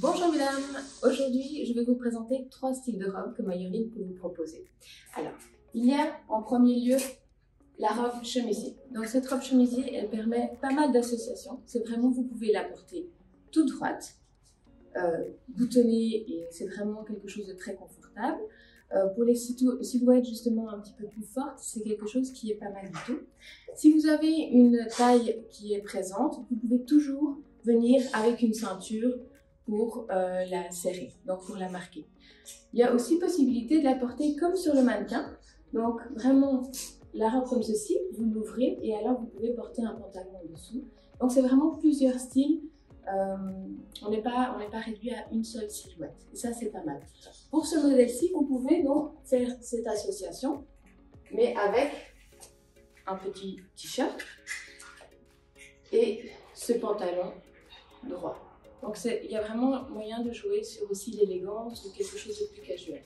Bonjour mesdames, aujourd'hui je vais vous présenter 3 styles de robes que Mayerling peut vous proposer. Alors, il y a en premier lieu la robe chemisier. Donc cette robe chemisier, elle permet pas mal d'associations. C'est vraiment, vous pouvez la porter toute droite, boutonnée, et c'est vraiment quelque chose de très confortable. Pour les silhouettes justement un petit peu plus fortes, c'est quelque chose qui est pas mal du tout. Si vous avez une taille qui est présente, vous pouvez toujours venir avec une ceinture pour la serrer, donc pour la marquer. Il y a aussi possibilité de la porter comme sur le mannequin, donc vraiment la robe comme ceci, vous l'ouvrez et alors vous pouvez porter un pantalon en dessous. Donc c'est vraiment plusieurs styles, on n'est pas réduit à une seule silhouette et ça c'est pas mal. Pour ce modèle-ci, vous pouvez donc faire cette association, mais avec un petit t-shirt et ce pantalon droit. Donc il y a vraiment moyen de jouer sur aussi l'élégance ou quelque chose de plus casual.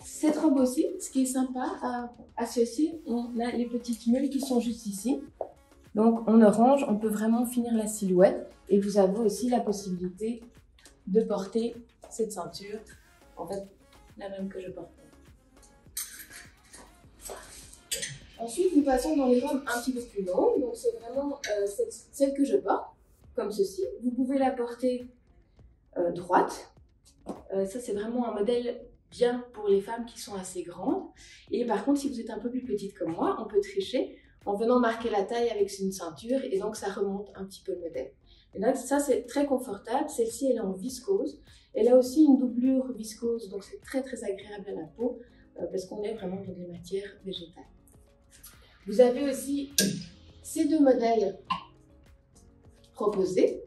Cette robe aussi, ce qui est sympa à associer, on a les petites mules qui sont juste ici. Donc en orange, on peut vraiment finir la silhouette et vous avez aussi la possibilité de porter cette ceinture, en fait la même que je porte. Ensuite, nous passons dans les robes un petit peu plus longues. Donc, c'est vraiment celle que je porte, comme ceci. Vous pouvez la porter droite. Ça, c'est vraiment un modèle bien pour les femmes qui sont assez grandes. Et par contre, si vous êtes un peu plus petite comme moi, on peut tricher en venant marquer la taille avec une ceinture. Et donc, ça remonte un petit peu le modèle. Et donc, ça, c'est très confortable. Celle-ci, elle est en viscose. Elle a aussi une doublure viscose. Donc, c'est très, très agréable à la peau parce qu'on est vraiment dans des matières végétales. Vous avez aussi ces 2 modèles proposés.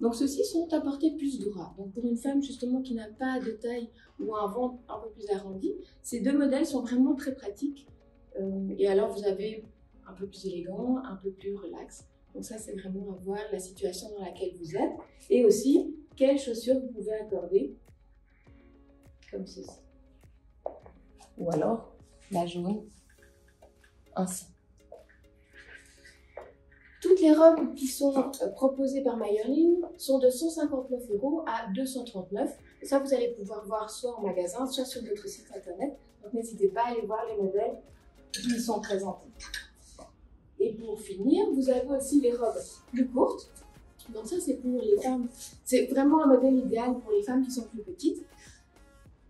Donc ceux-ci sont à portée plus droit. Donc pour une femme justement qui n'a pas de taille ou un ventre un peu plus arrondi, ces 2 modèles sont vraiment très pratiques. Et alors vous avez un peu plus élégant, un peu plus relax. Donc ça c'est vraiment à voir la situation dans laquelle vous êtes. Et aussi quelles chaussures vous pouvez accorder, comme ceci. Ou alors la jaune, ainsi. Toutes les robes qui sont proposées par Mayerling sont de 159 € à 239 €. Et ça, vous allez pouvoir voir soit en magasin, soit sur notre site internet. Donc n'hésitez pas à aller voir les modèles qui sont présentés. Et pour finir, vous avez aussi les robes plus courtes. Donc ça, c'est pour les femmes. C'est vraiment un modèle idéal pour les femmes qui sont plus petites.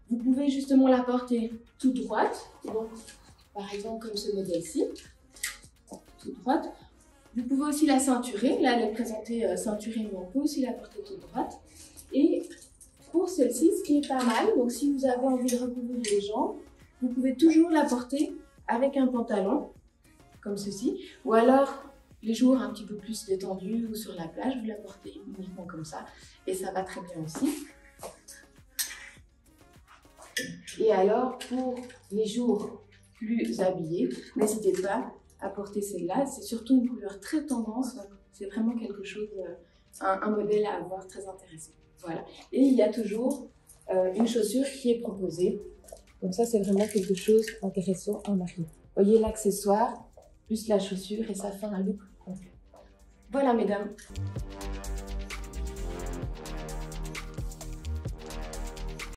Vous pouvez justement la porter toute droite. Donc, par exemple, comme ce modèle-ci, toute droite. Vous pouvez aussi la ceinturer. Là, elle est présentée ceinturée, mais on peut aussi la porter toute droite. Et pour celle-ci, ce qui est pas mal, donc si vous avez envie de recouvrir les jambes, vous pouvez toujours la porter avec un pantalon, comme ceci. Ou alors, les jours un petit peu plus détendus ou sur la plage, vous la portez uniquement comme ça. Et ça va très bien aussi. Et alors, pour les jours plus habillés, n'hésitez pas à porter celle-là. C'est surtout une couleur très tendance, donc c'est vraiment quelque chose, un modèle à avoir très intéressant. Voilà. Et il y a toujours une chaussure qui est proposée. Donc ça, c'est vraiment quelque chose d'intéressant à marier. Voyez l'accessoire plus la chaussure et ça fait un look complet. Voilà, mesdames.